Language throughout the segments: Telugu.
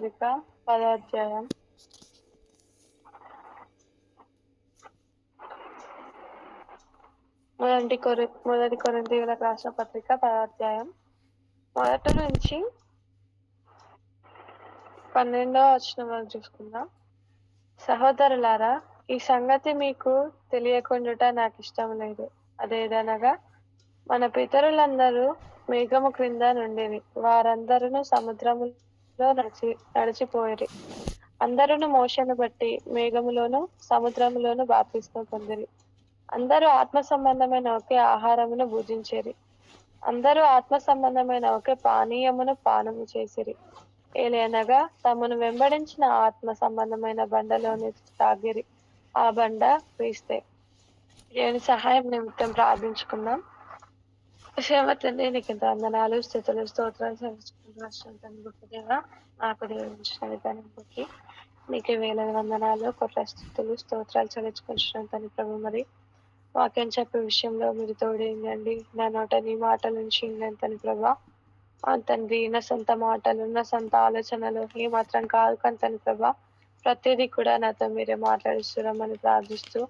పత్రిక 10వ అధ్యాయం. మొదటి కొరింథీయులకు రాసిన పత్రిక 10వ అధ్యాయం 1 నుంచి 12వ వచనం వరకు చూసుకుందాం. సహోదరులారా, ఈ సంగతి మీకు తెలియకుండుట నాకు ఇష్టం లేదు. అదేదనగా, మన పితరులందరూ మేఘము క్రింద నుండిరి, వారందరూ సముద్రములో నడిచిపోయిరి. అందరూ మోషేను బట్టి మేఘములోను సముద్రములోను బాప్తిస్మం పొందిరి. అందరూ ఆత్మ సంబంధమైన ఒకే ఆహారమును భుజించిరి. అందరూ ఆత్మ సంబంధమైన ఒకే పానీయమును పానము చేసిరి. ఏలైనగా తమను వెంబడించిన ఆత్మ సంబంధమైన బండలోని తాగిరి. ఆ బండ క్రీస్తే. దేవుని సహాయం నిమిత్తం ప్రార్థించుకుందాం. తండ్రి, నీకు ఇంత వందనాలు, స్థుతులు, స్తోత్రాలు చెల్లించుకుంటున్నాను. గొప్ప దేవ, నాకు దేవుని విధానం బట్టి నీకు వేల వందనాలు, కొట్ల స్థుతులు, స్తోత్రాలు చెల్లించుకుంటున్నాను తండ్రి ప్రభు. మరి వాక్యం చెప్పే విషయంలో మీరు తోడేయండి. నా నోట నీ మాటల నుంచి తండ్రి ప్రభా. తండ్రి, నా సొంత మాటలు, నా సొంత ఆలోచనలు ఏ మాత్రం కాదు కానీ తండ్రి ప్రభా, ప్రతిదీ కూడా నాతో మీరే మాట్లాడిస్తురమ్మని ప్రార్థిస్తూ,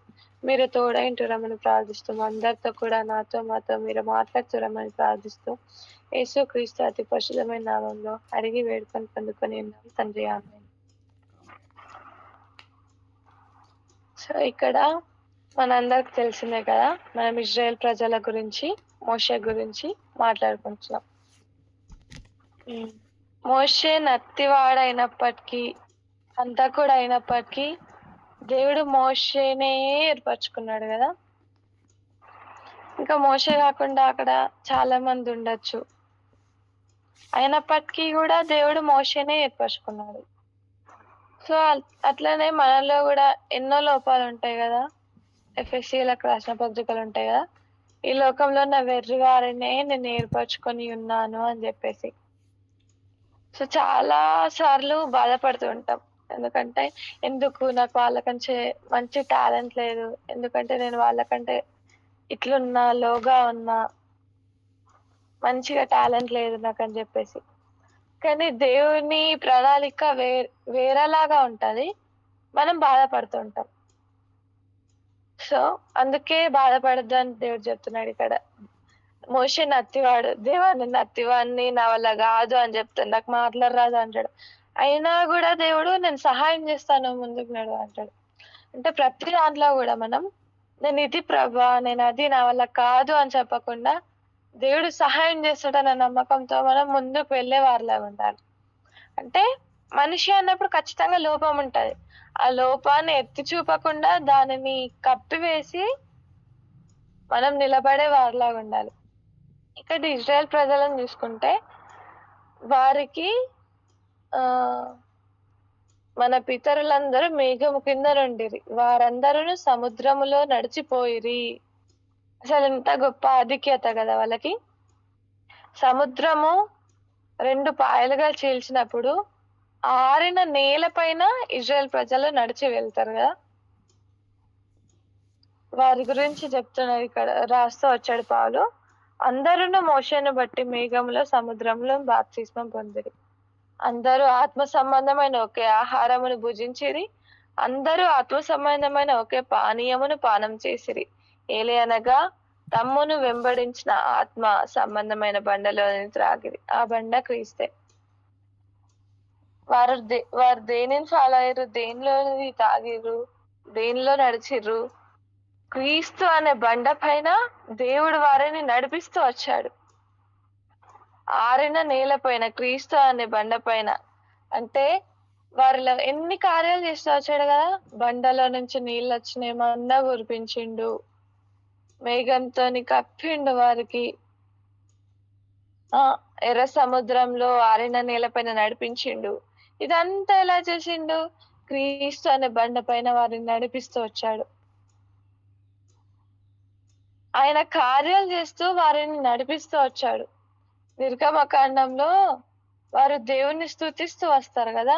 మీరు తోడైంటురమ్మని ప్రార్థిస్తూ, అందరితో కూడా మాతో మీరు మాట్లాడుతురమ్మని ప్రార్థిస్తూ, యేసు క్రీస్తు అతి పరిశుద్ధమైన నామంలో అడిగి వేడుకొని పొందుకొని ఉన్నాం తండ్రి, ఆమేన్. సో ఇక్కడ మనందరికి తెలిసిందే కదా, మనం ఇజ్రాయెల్ ప్రజల గురించి, మోషే గురించి మాట్లాడుకుంటున్నాం. మోషే నత్తివాడైనప్పటికీ, హంతకుడు అయినప్పటికీ దేవుడు మోషేనే ఏర్పరచుకున్నాడు కదా. ఇంకా మోషే కాకుండా అక్కడ చాలా మంది ఉండొచ్చు, అయినప్పటికీ కూడా దేవుడు మోషేనే ఏర్పరచుకున్నాడు. సో అట్లనే మనలో కూడా ఎన్నో లోపాలు ఉంటాయి కదా. ఎఫెసీయులకు రాసిన పత్రికలు ఉంటాయి కదా, ఈ లోకంలో నా వెర్రి వారినే నేను ఏర్పరచుకొని ఉన్నాను అని చెప్పేసి. సో చాలా సార్లు బాధపడుతూ ఉంటాం. ఎందుకంటే ఎందుకు నాకు వాళ్ళకంటే మంచి టాలెంట్ లేదు, ఎందుకంటే నేను వాళ్ళకంటే ఇట్లున్నా, లోగా ఉన్నా, మంచిగా టాలెంట్ లేదు నాకు అని చెప్పేసి. కానీ దేవుని ప్రణాళిక వేరేలాగా ఉంటది, మనం బాధపడుతూ ఉంటాం. సో అందుకే బాధపడద్దు అని దేవుడు చెప్తున్నాడు ఇక్కడ. మోషే నత్తివాడు, దేవా నేను నత్తివాడిని, నా వల్ల కాదు అని చెప్తాను, నాకు మాట్లాడరాదు అంటాడు. అయినా కూడా దేవుడు నేను సహాయం చేస్తాను, ముందుకు నడు అంటాడు. అంటే ప్రతి దాంట్లో కూడా మనం నేను ఇది ప్రభా, నేను అది, నా వల్ల కాదు అని చెప్పకుండా దేవుడు సహాయం చేస్తాడన్న నమ్మకంతో మనం ముందుకు వెళ్ళే వారిలాగా ఉండాలి. అంటే మనిషి అన్నప్పుడు ఖచ్చితంగా లోపం ఉంటది, ఆ లోపాన్ని ఎత్తి చూపకుండా దానిని కప్పివేసి మనం నిలబడే వారిలాగా ఉండాలి. ఇక్కడ ఇజ్రాయెల్ ప్రజలను చూసుకుంటే వారికి మన పితరులందరూ మేఘము కింద నుండిరి, వారందరూ సముద్రములో నడిచిపోయిరి. అసలు ఎంత గొప్ప ఆధిక్యత కదా వాళ్ళకి. సముద్రము 2 పాయలుగా చీల్చినప్పుడు ఆరిన నేల పైన ఇజ్రాయెల్ ప్రజలు నడిచి వెళ్తారు కదా. వారి గురించి చెప్తున్నారు ఇక్కడ, రాస్తూ వచ్చాడు పౌలు. అందరూ మోషేను బట్టి మేఘంలో సముద్రంలో బాప్తిస్మం పొందిరి. అందరూ ఆత్మ సంబంధమైన ఒకే ఆహారమును భుజించిరి. అందరూ ఆత్మ సంబంధమైన ఒకే పానీయమును పానం చేసిరి. ఏలయనగా తమ్మును వెంబడించిన ఆత్మ సంబంధమైన బండలోని త్రాగిరి. ఆ బండ క్రీస్తే. వారు దేనిని ఫాలో అయ్యారు, దేనిలోని తాగిరు, దేనిలో నడిచిర్రు? క్రీస్తు అనే బండ పైన దేవుడు వారిని నడిపిస్తూ వచ్చాడు. ఆరిన నేల పైన, క్రీస్తు అనే బండ పైన. అంటే వారిలో ఎన్ని కార్యాలు చేస్తూ వచ్చాడు కదా. బండలో నుంచి నీళ్ళు వచ్చినాయి, మన్నా కురిపించిండు, మేఘంతో కప్పిండు వారికి, ఎర్ర సముద్రంలో ఆరిన నేల పైన నడిపించిండు. ఇదంతా ఎలా చేసిండు? క్రీస్తు అనే బండ పైన వారిని నడిపిస్తూ వచ్చాడు. ఆయన కార్యాలు చేస్తూ వారిని నడిపిస్తూ వచ్చాడు. నిర్గమకాండంలో వారు దేవుణ్ణి స్తుతిస్తూ వస్తారు కదా,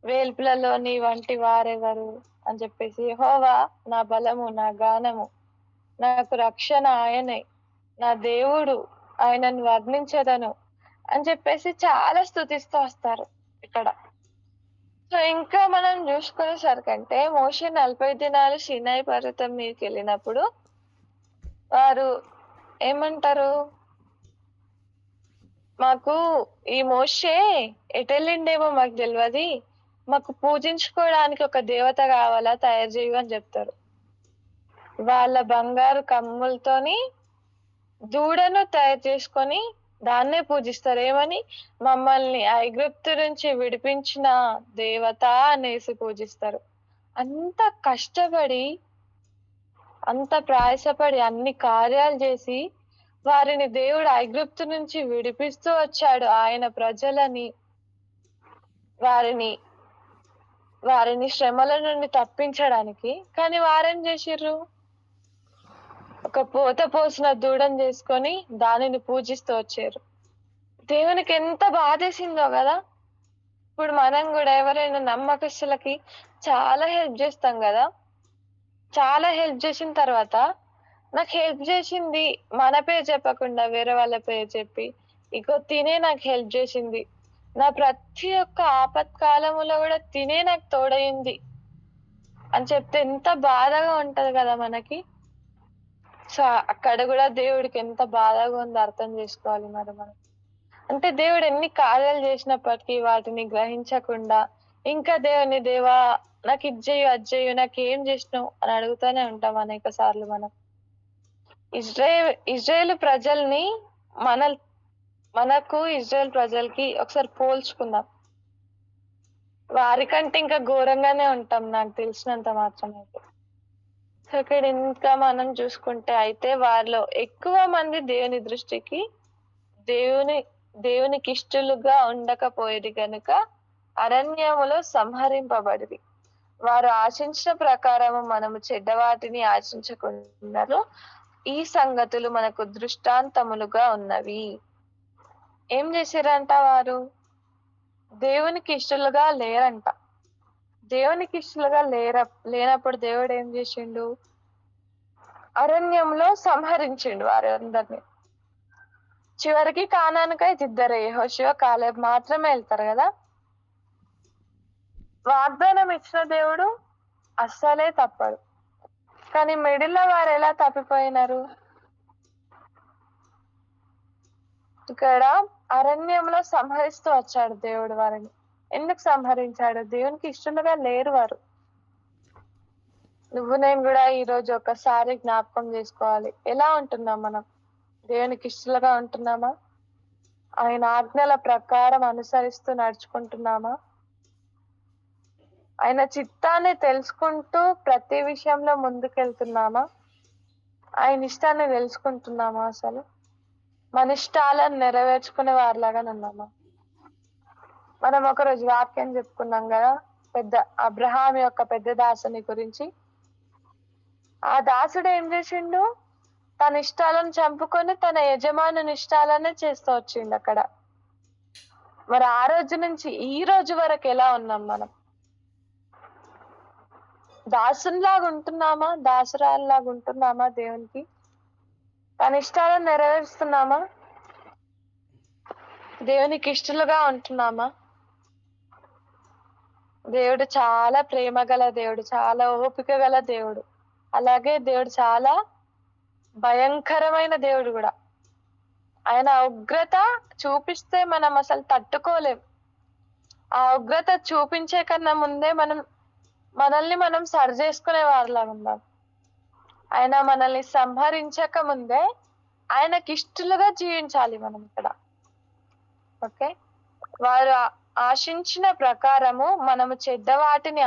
వేల్పులలో నీ వంటి వారెవరు అని చెప్పేసి, యెహోవా నా బలము, నా గానము, నాకు రక్షణ ఆయనే, నా దేవుడు, ఆయనను వర్ణించదను అని చెప్పేసి చాలా స్తుతిస్తూ వస్తారు ఇక్కడ. సో, ఇంకా మనం జూసుకునేసరికంటే మోషే 40 దినాలు సీనాయి పర్వతం మీదకెళ్ళినప్పుడు వారు ఏమంటారు? మాకు ఈ మోషే ఎటెళ్ళిండేమో మాకు దెల్వది. మాకు పూజించుకోవడానికి ఒక దేవత గావాలా తయారు జెయ్యు అని జెప్తారు. వాళ్ళ బంగారు కమ్ములతోని దూడను తయారు చేసుకొని దాన్నే పూజిస్తారు. ఏమని? మమ్మల్ని ఐగుప్తు నుంచి విడిపించిన దేవత అనేసి పూజిస్తారు. అంత కష్టపడి, అంత ప్రయాసపడి, అన్ని కార్యాలు జేసి, వారిని దేవుడు ఐగుప్తు నుంచి విడిపిస్తూ వచ్చాడు. ఆయన ప్రజలని, వారిని వారిని శ్రమల నుండి తప్పించడానికి. కానీ వారేం జేషిర్రు? ఒక పోత పోసిన దూడను చేసుకొని దానిని పూజిస్తూ వచ్చారు. దేవునికి ఎంత బాధేసిందో గదా! ఇప్పుడు మనం గూడా ఎవరైనా నమ్మకస్తులకి చాలా హెల్ప్ జేస్తాం గదా! చాలా హెల్ప్ జేసిన తర్వాత, నాకు హెల్ప్ జేసింది మన పేరు చెప్పకుండా వేరే వాళ్ళ పేరు చెప్పి, ఇగో తినే నాకు హెల్ప్ జేసింది. నా ప్రతి ఒక్క ఆపత్కాలములో గూడా తినే నాకు తోడయింది అని చెప్తే ఎంత బాధగా ఉంటది గదా మనకి. సో, అక్కడ గూడా దేవుడికి ఎంత బాధగా ఉందో అర్థం జేసుకోవాలి మరి మనం. అంటే దేవుడు ఎన్ని కార్యాలు జేసినప్పటికీ వాటిని గ్రహించకుండా, ఇంకా దేవుని దేవా నాకిది జెయ్యు, అది జెయ్యు, నాకేం జేసినవు అని అడుగుతానే ఉంటాం అనేక సార్లు మనం. ఇజ్రాయేలు ప్రజల్ని మనల్ మనకు ఇజ్రాయేల్ ప్రజలకి ఒకసారి పోల్చుకుందాం. వారికంటే ఇంకా ఘోరంగానే ఉంటాం నాకు తెలిసినంత మాత్రమైతే. సో, ఇక్కడ ఇంకా మనం చూసుకుంటే అయితే వారిలో ఎక్కువ మంది దేవుని దృష్టికి దేవుని దేవునికిష్టులుగా ఉండకపోయేది గనుక అరణ్యములో సంహరింపబడిరి. వారు ఆశించిన ప్రకారము మనము చెడ్డవాటిని ఆశించకున్నట్లు ఈ సంగతులు మనకు దృష్టాంతములుగా ఉన్నవి. ఏం చేశారంట వారు? దేవునికి ఇష్టలుగా లేరంట. దేవునికి ఇష్టలుగా లేనప్పుడు దేవుడు ఏం చేసిండు? అరణ్యంలో సంహరించిండు వారందరిని. చివరికి కానానుకై ఇద్దరే యెహోషువ, కాలేబ్ మాత్రమే వెళ్తారు కదా. వాగ్దానం ఇచ్చిన దేవుడు అస్సలే తప్పడు. కానీ మిడిల్లో వారు ఎలా తప్పిపోయినారు? ఇక్కడ అరణ్యంలో సంహరిస్తూ వచ్చాడు దేవుడు వారిని. ఎందుకు సంహరించాడు? దేవునికి ఇష్టలుగా లేరు వారు. నువ్వు నేను కూడా ఈరోజు ఒకసారి జ్ఞాపకం చేసుకోవాలి. ఎలా ఉంటున్నాం మనం? దేవునికి ఇష్టలుగా ఉంటున్నామా? ఆయన ఆజ్ఞల ప్రకారం అనుసరిస్తూ నడుచుకుంటున్నామా? ఆయన చిత్తాన్ని తెలుసుకుంటూ ప్రతి విషయంలో ముందుకెళ్తున్నామా? ఆయన ఇష్టాన్ని తెలుసుకుంటున్నామా? అసలు మన ఇష్టాలను నెరవేర్చుకునే వారిలాగా ఉన్నామా? మనం ఒకరోజు వాక్యం చెప్పుకున్నాం కదా, పెద్ద అబ్రహాం యొక్క పెద్ద దాసుని గురించి. ఆ దాసుడు ఏం చేసిండు? తన ఇష్టాలను చంపుకొని తన యజమానుని ఇష్టాలనే చేస్తూ వచ్చిండు అక్కడ. మరి ఆ రోజు నుంచి ఈ రోజు వరకు ఎలా ఉన్నాం మనం? దాసునిలాగా ఉంటున్నామా? దాసురాల్లాగా ఉంటున్నామా దేవునికి? తన ఇష్టాలను నెరవేరుస్తున్నామా? దేవునికి ఇష్టలుగా ఉంటున్నామా? దేవుడు చాలా ప్రేమ గల దేవుడు, చాలా ఓపిక గల దేవుడు. అలాగే దేవుడు చాలా భయంకరమైన దేవుడు కూడా. ఆయన ఉగ్రత చూపిస్తే మనం అసలు తట్టుకోలేం. ఆ ఉగ్రత చూపించే కన్నా ముందే మనల్ని మనం సరి చేసుకునే వారిలాగా ఉన్నాం. ఆయన మనల్ని సంహరించక ముందే ఆయనకి ఇష్టలుగా జీవించాలి మనం ఇక్కడ. ఓకే, వారు ఆశించిన ప్రకారము మనము చెడ్డవాటిని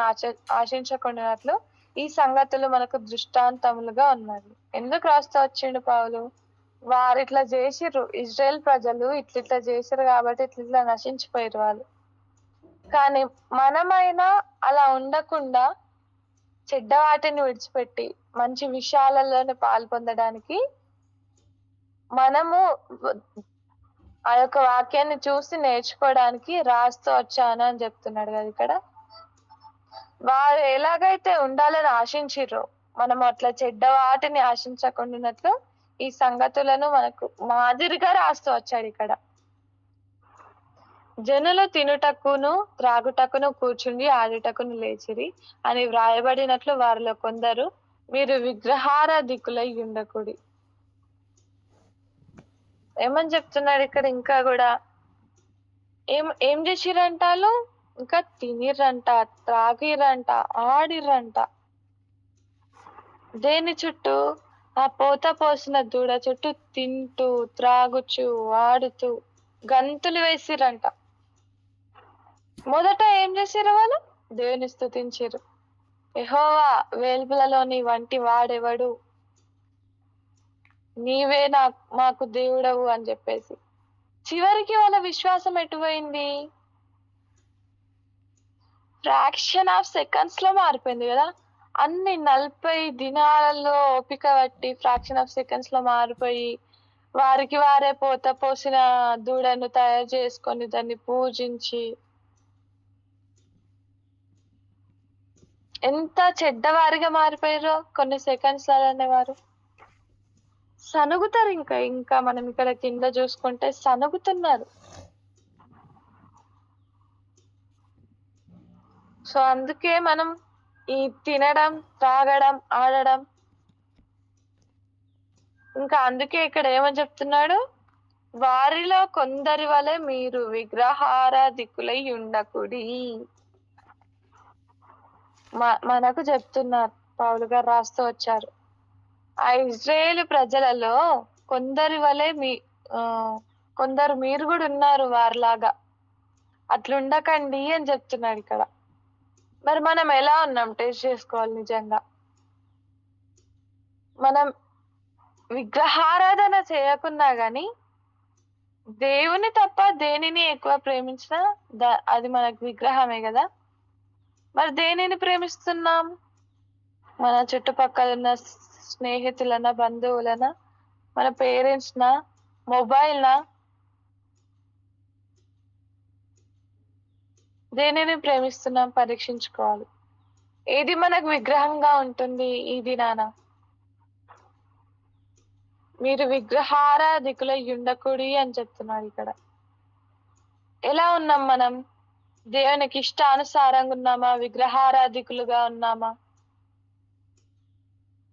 ఆశించకున్నట్లు ఈ సంగతులు మనకు దృష్టాంతములుగా ఉన్నాయి. ఎందుకు రాస్తూ వచ్చిండు పౌలు? వారు ఇట్లా చేసిర్రు, ఇజ్రాయెల్ ప్రజలు ఇట్లా చేసిర్రు కాబట్టి ఇట్లా నశించిపోయారు వాళ్ళు. కానీ మనమైనా అలా ఉండకుండా చెడ్డవాటిని విడిచిపెట్టి మంచి విషయాలలోనే పాల్పొందడానికి మనము ఆ యొక్క వాక్యాన్ని చూసి నేర్చుకోవడానికి రాస్తూ వచ్చాను అని చెప్తున్నాడు కదా ఇక్కడ. వారు ఎలాగైతే ఉండాలని ఆశించిర్రో మనం అట్లా చెడ్డ వాటిని ఆశించకుండానట్లు ఈ సంగతులను మనకు మాదిరిగా రాస్తూ వచ్చాడు ఇక్కడ. జనులు తినుటకును త్రాగుటకును కూర్చుండి ఆడుటకును లేచిరి అని వ్రాయబడినట్లు వారిలో కొందరు మీరు విగ్రహారాధికులై ఉండకుడి. ఏమని చెప్తున్నాడు ఇక్కడ? ఇంకా కూడా ఏం ఏం చేసిరంట వాళ్ళు? ఇంకా తినిర్రంట, త్రాగిర్రంట, ఆడిర్రంట. దేని చుట్టూ? ఆ పోత పోసిన దూడ చుట్టూ తింటూ, త్రాగుచు, ఆడుతూ గంతులు వేసిరంట. మొదట ఏం చేసిరు వాళ్ళు? దేవుని స్తుతించిరు. యెహోవా వేల్పులలోని వంటి వాడెవడు, నీవే మాకు దేవుడవు అని చెప్పేసి. చివరికి వాళ్ళ విశ్వాసం ఎటుపోయింది? ఫ్రాక్షన్ ఆఫ్ సెకండ్స్ లో మారిపోయింది కదా. అన్ని 40 దినాలలో ఓపిక పట్టి ఫ్రాక్షన్ ఆఫ్ సెకండ్స్ లో మారిపోయి వారికి వారే పోత పోసిన దూడను తయారు చేసుకొని దాన్ని పూజించి ఎంత చెడ్డవారిగా మారిపోయారో కొన్ని సెకండ్స్ అనేవారు. సనుగుతారు. ఇంకా మనం ఇక్కడ కింద చూసుకుంటే సనుగుతున్నారు. సో అందుకే మనం ఈ తినడం, త్రాగడం, ఆడడం, ఇంకా అందుకే ఇక్కడ ఏమని చెప్తున్నాడు? వారిలో కొందరి వలె మీరు విగ్రహారాధికులై ఉండకుడి. మనకు చెప్తున్నారు, పౌలు గారు రాస్తూ వచ్చారు. ఆ ఇజ్రాయేలు ప్రజలలో కొందరి వలె కొందరు మీరు కూడా ఉన్నారు వారిలాగా, అట్లుండకండి అని చెప్తున్నాడు ఇక్కడ. మరి మనం ఎలా ఉన్నాం టెస్ట్ చేసుకోవాలి. నిజంగా మనం విగ్రహారాధన చేయకున్నా గాని దేవుని తప్ప దేనిని ఎక్కువ ప్రేమించినా అది మనకు విగ్రహమే కదా. మరి దేనిని ప్రేమిస్తున్నాం? మన చుట్టుపక్కల ఉన్న స్నేహితులనా, బంధువులనా, మన పేరెంట్స్నా, మొబైల్నా? దేనిని ప్రేమిస్తున్నాం పరీక్షించుకోవాలి. ఏది మనకు విగ్రహంగా ఉంటుంది ఈ దినాన? మీరు విగ్రహారాధికులై ఉండకుడి అని చెప్తున్నారు ఇక్కడ. ఎలా ఉన్నాం మనం? దేవునికి ఇష్టానుసారంగా ఉన్నామా? విగ్రహారాధికులుగా ఉన్నామా?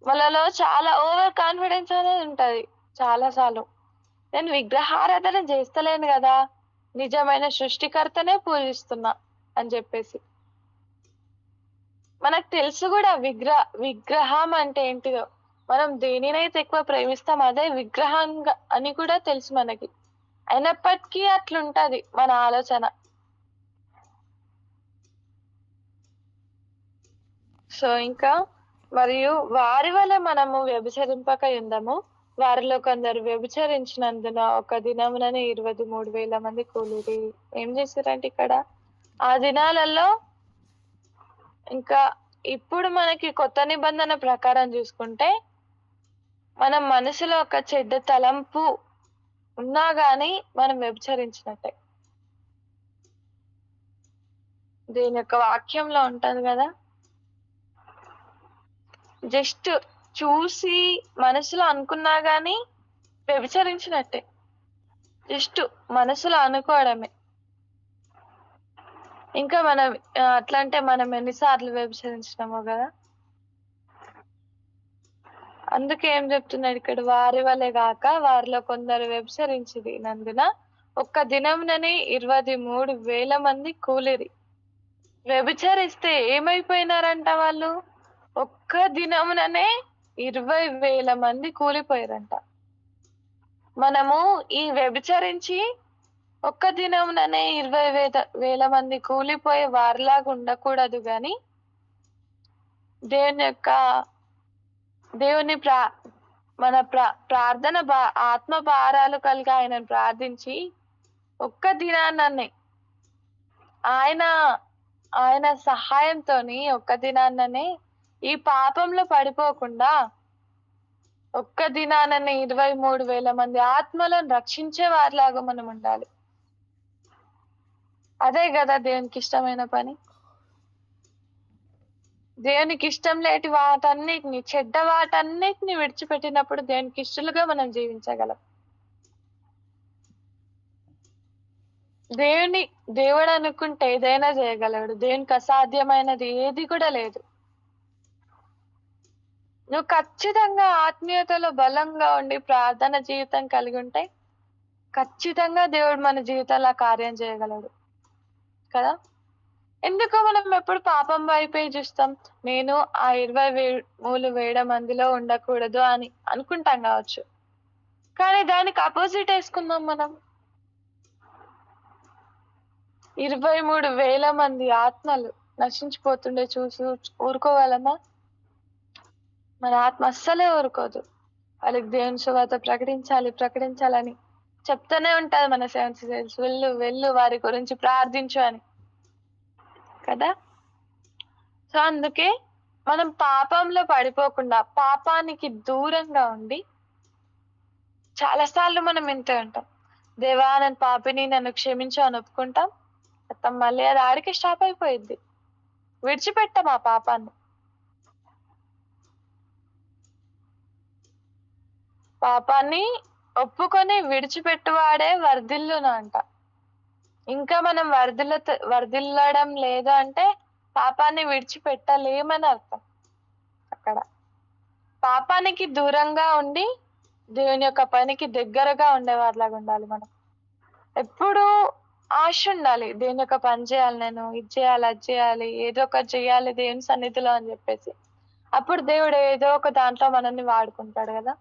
వాళ్ళలో చాలా ఓవర్ కాన్ఫిడెన్స్ అనేది ఉంటది చాలాసార్లు. నేను విగ్రహారాధన చేస్తలేను కదా, నిజమైన సృష్టికర్తనే పూజిస్తున్నా అని చెప్పేసి. మనకు తెలుసు కూడా విగ్రహం అంటే ఏంటిదో. మనం దేనినైతే ఎక్కువ ప్రేమిస్తాం అదే విగ్రహంగా అని కూడా తెలుసు మనకి. అయినప్పటికీ అట్లుంటది మన ఆలోచన. సో ఇంకా మరియు వారి వల్ల మనము వ్యభిచరింపక ఉందము. వారిలో కొందరు వ్యభిచరించినందున ఒక దినముననే 23,000 మంది కూలిరి. ఏం చేశారంటే ఇక్కడ ఆ దినాలలో, ఇంకా ఇప్పుడు మనకి కొత్త నిబంధన ప్రకారం చూసుకుంటే మనం మనసులో ఒక చెడ్డ తలంపు ఉన్నా గాని మనం వ్యభిచరించినట్టే. దీని యొక్క వాక్యంలో ఉంటది కదా, జస్ట్ చూసి మనసులో అనుకున్నా గాని వ్యభిచరించినట్టే. జస్ట్ మనసులో అనుకోవడమే. ఇంకా మనం అట్లా అంటే మనం ఎన్నిసార్లు వ్యభిచరించినామో కదా. అందుకే ఏం చెప్తున్నాడు ఇక్కడ? వారి వలె గాక వారిలో కొందరు వ్యభిచరించినందున ఒక్క దినముననే 23,000 మంది కూలిరి. వ్యభిచరిస్తే ఏమైపోయినారంట వాళ్ళు? ఒక్క దినముననే 20,000 మంది కూలిపోయారంట. మనము ఈ వ్యభిచరించి ఒక్క దినముననే 20,000 మంది కూలిపోయే వారిలాగా ఉండకూడదు గాని దేవుని మన ప్రార్థన ఆత్మ భారాలు కలిగి ఆయనను ప్రార్థించి ఒక్క దినాన్ననే ఆయన సహాయంతోని ఒక్క దినాన్ననే ఈ పాపంలో పడిపోకుండా ఒక్క దినాననే 23,000 మంది ఆత్మలను రక్షించే వారిలాగా మనం ఉండాలి. అదే కదా దేవునికి ఇష్టమైన పని. దేవునికి ఇష్టం లేని వాటన్నిటిని, చెడ్డ వాటన్నిటిని విడిచిపెట్టినప్పుడు దేవునికి ఇష్టలుగా మనం జీవించగలం. దేవుడు అనుకుంటే ఏదైనా చేయగలడు. దేవునికి అసాధ్యమైనది ఏది కూడా లేదు. నువ్వు ఖచ్చితంగా ఆత్మీయతలో బలంగా ఉండి ప్రార్థన జీవితం కలిగి ఉంటే ఖచ్చితంగా దేవుడు మన జీవితంలో కార్యం చేయగలడు కదా. ఎందుకు మనం ఎప్పుడు పాపం వైపే చూస్తాం? నేను ఆ 20 మూలు వేల మందిలో ఉండకూడదు అని అనుకుంటాం కావచ్చు, కానీ దానికి అపోజిట్ వేసుకుందాం మనం. 23,000 మంది ఆత్మలు నశించిపోతుండే చూసి ఊరుకోగలమా? మన ఆత్మ అస్సలే ఊరుకోదు. వాళ్ళకి దేవుని సువార్త ప్రకటించాలని చెప్తూనే ఉంటది మన సెవెన్ సీజన్స్, వెళ్ళు వారి గురించి ప్రార్థించు అని కదా. సో అందుకే మనం పాపంలో పడిపోకుండా పాపానికి దూరంగా ఉండి, చాలాసార్లు మనం ఇంతే ఉంటాం, దేవా నేను పాపిని, నన్ను క్షమించు అని ఒప్పుకుంటాం. మళ్ళీ అది ఆడికి స్టాప్ అయిపోయింది. విడిచిపెట్టాం ఆ పాపాన్ని. పాపాన్ని ఒప్పుకొని విడిచిపెట్టువాడే వర్ధిల్లును అంట. ఇంకా మనం వర్ధిల్లడం లేదు అంటే పాపాన్ని విడిచిపెట్టలేమని అర్థం. అక్కడ పాపానికి దూరంగా ఉండి దేవుని యొక్క పనికి దగ్గరగా ఉండేవారిలాగా ఉండాలి. మనం ఎప్పుడు ఆశ ఉండాలి, దేవుని యొక్క పని చేయాలి, నేను ఇది చేయాలి, అది చేయాలి, ఏదో ఒకటి చేయాలి దేవుని సన్నిధిలో అని చెప్పేసి. అప్పుడు దేవుడు ఏదో ఒక దాంట్లో మనల్ని వాడుకుంటాడు కదా.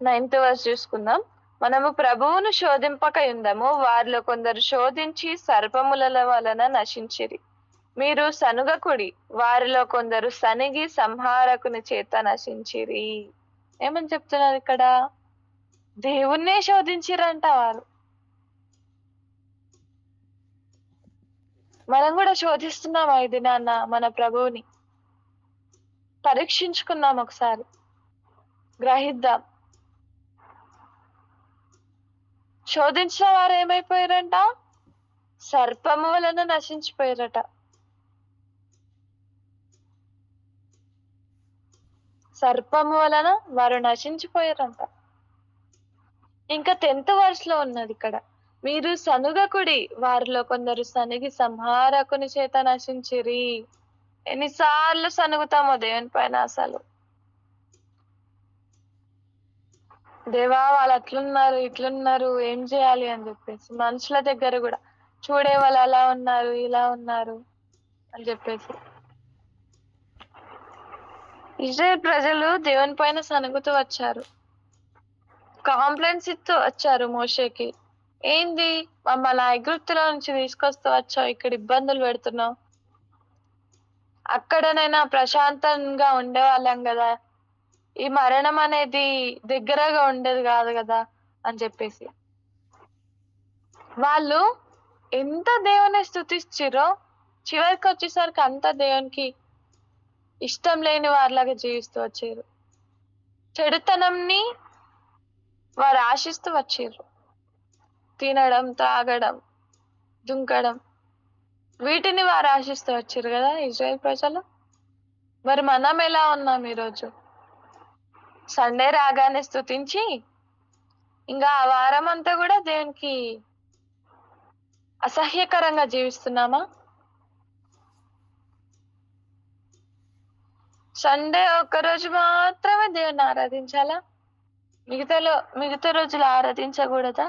9th వర్స్ చూసుకుందాం. మనము ప్రభువును శోధింపక యుందము, వారిలో కొందరు శోధించి సర్పముల వలన నశించిరి. మీరు సనుగకుడి, వారిలో కొందరు సనిగి సంహారకుని చేత నశించిరి. ఏమని చెప్తున్నారు ఇక్కడ? దేవుణ్ణే శోధించిరంట వారు. మనం కూడా శోధిస్తున్నామా ఇది నాన్న? మన ప్రభువుని పరీక్షించుకుందాం ఒకసారి, గ్రహిద్దాం. శోధించిన వారు ఏమైపోయారంట? సర్పము వలన నశించిపోయారట. సర్పము వలన వారు నశించిపోయారంట. ఇంకా 10th వర్స్ లో ఉన్నది ఇక్కడ, మీరు సనుగకుడి, వారిలో కొందరు సనిగి సంహారకుని చేత నశించిరి. ఎన్నిసార్లు సనుగుతామో దేవుని పైన అసలు. దేవా వాళ్ళు అట్లున్నారు ఇట్లున్నారు ఏం చేయాలి అని చెప్పేసి, మనుషుల దగ్గర కూడా చూడే వాళ్ళు అలా ఉన్నారు ఇలా ఉన్నారు అని చెప్పేసి. ఇజ్రాయెల్ ప్రజలు దేవుని పైన సనుగుతూ వచ్చారు, కంప్లైంట్స్ ఇస్తూ వచ్చారు మోషేకి. ఏంది, మమ్మల్ని ఐగుప్తుల నుంచి తీసుకొస్తూ వచ్చావు, ఇక్కడ ఇబ్బందులు పెడుతున్నావు, అక్కడనైనా ప్రశాంతంగా ఉండేవాళ్ళం కదా, ఈ మరణం అనేది దగ్గరగా ఉండేది కాదు కదా అని చెప్పేసి. వాళ్ళు ఎంత దేవుని స్తుతిచ్చిరో చివరికి వచ్చేసరికి అంత దేవునికి ఇష్టం లేని వారిలాగా జీవిస్తూ వచ్చారు. చెడుతనంని వారు ఆశిస్తూ వచ్చారు. తినడం, త్రాగడం, దుంకడం, వీటిని వారు ఆశిస్తూ వచ్చారు కదా ఇజ్రాయెల్ ప్రజలు. మరి మనం ఎలా ఉన్నాం ఈరోజు? సండే రాగానే స్తుతించి ఇంకా ఆ వారం అంతా కూడా దేవునికి అసహ్యకరంగా జీవిస్తున్నామా? సండే ఒక్కరోజు మాత్రమే దేవుని ఆరాధించాలా? మిగతా రోజులు ఆరాధించకూడదా?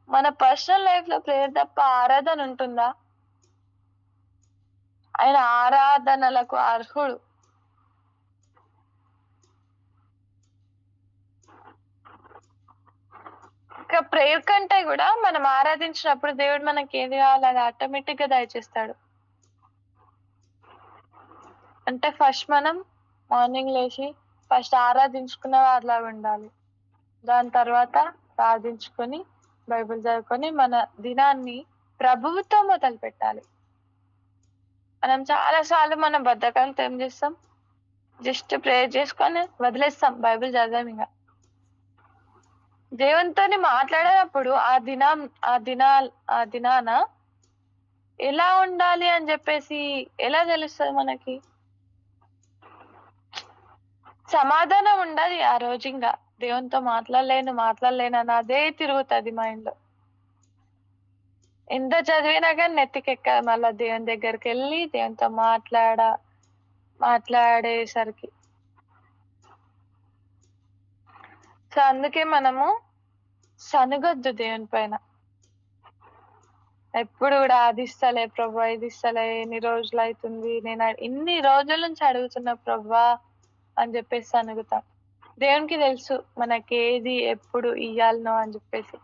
మన పర్సనల్ లైఫ్ లో ప్రేయర్ తప్ప ఆరాధన ఉంటుందా? ఆయన ఆరాధనలకు అర్హుడు. ఇంకా ప్రేయర్ కంటే కూడా మనం ఆరాధించినప్పుడు దేవుడు మనకి ఏది కావాలో అది ఆటోమేటిక్ గా దయచేస్తాడు. అంటే ఫస్ట్ మనం మార్నింగ్ లేచి ఫస్ట్ ఆరాధించుకున్న వారిలాగా ఉండాలి. దాని తర్వాత ప్రార్థించుకొని బైబిల్ చదువుకొని మన దినాన్ని ప్రభువుతో మొదలు పెట్టాలి. మనం చాలాసార్లు మన బద్ధకాలతో ఏం చేస్తాం, జస్ట్ ప్రేయర్ చేసుకొని వదిలేస్తాం, బైబిల్ చదివాం. ఇంకా దేవునితోని మాట్లాడేటప్పుడు ఆ దినాన ఎలా ఉండాలి అని చెప్పేసి ఎలా తెలుస్తుంది మనకి? సమాధానం ఉండదు ఆ రోజు. ఇంకా దేవునితో మాట్లాడలేను అని అదే తిరుగుతుంది మైండ్ లో. ఎంత చదివినా కానీ నెత్తికెక్కదు. మళ్ళా దేవుని దగ్గరికి వెళ్ళి దేవునితో మాట్లాడేసరికి. సో అందుకే మనము సనుగొద్దు దేవుని పైన. ఎప్పుడు కూడా అది ఇస్తలే ప్రభా, ఇది ఇస్తలే, ఎన్ని రోజులు అవుతుంది, నేను ఇన్ని రోజుల నుంచి అడుగుతున్నా ప్రభా అని చెప్పేసి సనుగుతాం. దేవునికి తెలుసు మనకి ఏది ఎప్పుడు ఇయ్యాలనో అని చెప్పేసి.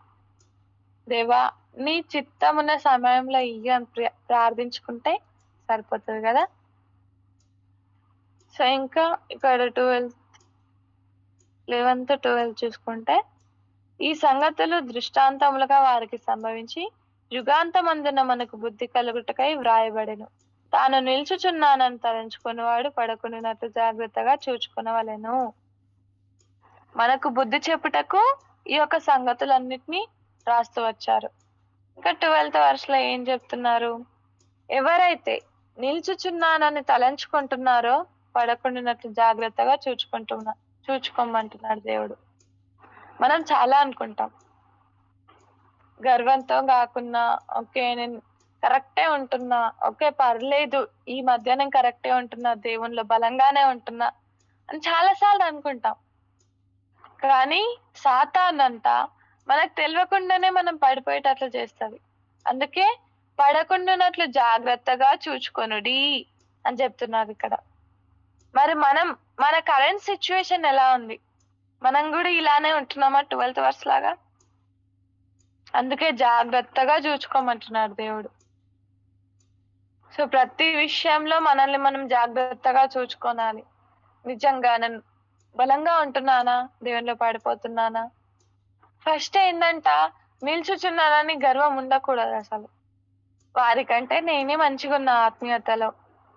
దేవా నీ చిత్తమున్న సమయంలో ఇయ్యని ప్రార్థించుకుంటే సరిపోతుంది కదా. సో ఇంకా ఇక్కడ 11th 12 చూసుకుంటే, ఈ సంగతులు దృష్టాంతములుగా వారికి సంభవించి యుగాంతమందున మనకు బుద్ధి కలుగుటకై వ్రాయబడెను. తాను నిల్చుచున్నానని తలంచుకునేవాడు పడకున్నట్లు జాగ్రత్తగా చూచుకునవలెను. మనకు బుద్ధి చెప్పుటకు ఈ యొక్క సంగతులన్నిటినీ రాస్తూ వచ్చారు. ఇంకా 12th verse ఏం చెప్తున్నారు? ఎవరైతే నిల్చుచున్నానని తలంచుకుంటున్నారో పడకుండానట్లు జాగ్రత్తగా చూచుకోమంటున్నాడు దేవుడు. మనం చాలా అనుకుంటాం, గర్వంతో కాకుండా ఓకే నేను కరెక్టే ఉంటున్నా, ఓకే పర్లేదు ఈ మధ్య నేను కరెక్టే ఉంటున్నా, దేవునిలో బలంగానే ఉంటున్నా అని చాలాసార్లు అనుకుంటాం. కానీ సాతాన్ అంట మనకు తెలియకుండానే మనం పడిపోయేటట్లు చేస్తుంది. అందుకే పడకుండానట్లు జాగ్రత్తగా చూచుకొనుడి అని చెప్తున్నారు ఇక్కడ. మరి మన కరెంట్ సిచ్యువేషన్ ఎలా ఉంది? మనం కూడా ఇలానే ఉంటున్నామా 12th verse లాగా? అందుకే జాగ్రత్తగా చూచుకోమంటున్నాడు దేవుడు. సో ప్రతి విషయంలో మనల్ని మనం జాగ్రత్తగా చూచుకోనాలి. నిజంగా నేను బలంగా ఉంటున్నానా, దేవునిలో పడిపోతున్నానా? ఫస్ట్ ఏంటంట, నిల్చుచున్నానని గర్వం ఉండకూడదు అసలు. వారికంటే నేనే మంచిగా ఉన్నా ఆత్మీయతలో,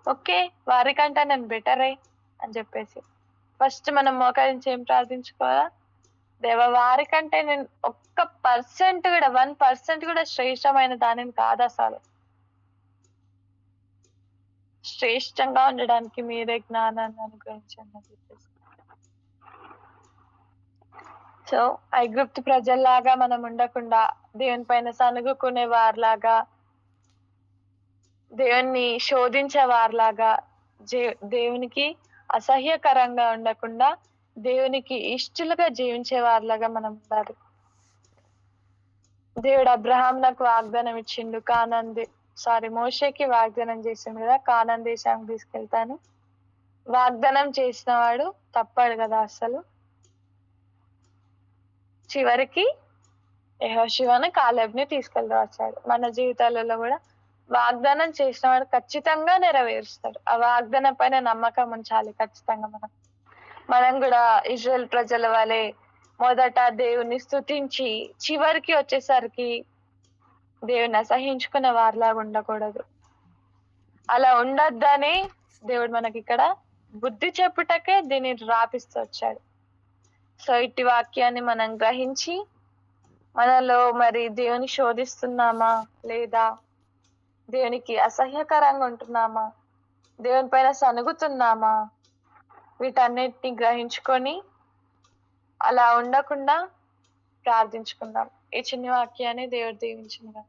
ఓకే వారికంటే నేను బెటరే అని చెప్పేసి ఫస్ట్ మనం మోకరించి ఏం ప్రార్థించుకోవాలా? దేవ వారికంటే నేను 1% కూడా 1% కూడా శ్రేష్టమైన దానిని కాదు అసలు. శ్రేష్టంగా ఉండడానికి మీరే జ్ఞానాన్ని అనుగ్రహించండి అని చెప్పేసి. సో ఐగుప్తు ప్రజల్లాగా మనం ఉండకుండా దేవుని పైన సనుగుకునే వారిలాగా, దేవుణ్ణి శోధించే వారిలాగా, దేవునికి అసహ్యకరంగా ఉండకుండా దేవునికి ఇష్టలుగా జీవించే వారిలాగా మనం ఉండాలి. దేవుడు అబ్రహాం నాకు వాగ్దానం ఇచ్చిండు, మోషేకి వాగ్దానం చేసిండు కదా, కానాన్ దేశానికి తీసుకెళ్తాను. వాగ్దానం చేసిన వాడు తప్పాడు కదా అసలు. చివరికి యెహోషువను కాలేబ్ని తీసుకెళ్తూ వచ్చాడు. మన జీవితాలలో కూడా వాగ్దానం చేసిన వాడు ఖచ్చితంగా నెరవేరుస్తాడు. ఆ వాగ్దానం పైన నమ్మకం ఉంచాలి ఖచ్చితంగా. మనం కూడా ఇజ్రాయెల్ ప్రజల వలె మొదట దేవుని స్తుతించి చివరికి వచ్చేసరికి దేవుని అసహించుకున్న వారిలాగా ఉండకూడదు. అలా ఉండొద్దని దేవుడు మనకి ఇక్కడ బుద్ధి చెప్పుటకే దీన్ని రాపిస్తూ వచ్చాడు. సో ఇట్టి వాక్యాన్ని మనం గ్రహించి మనలో మరి దేవుని శోధిస్తున్నామా లేదా, దేవునికి అసహ్యకరంగా ఉంటున్నామా, దేవుని పైన సనుగుతున్నామా, వీటన్నిటిని గ్రహించుకొని అలా ఉండకుండా ప్రార్థించుకుందాం. ఈ చిన్న వాక్యాన్ని దేవుడు దీవించిన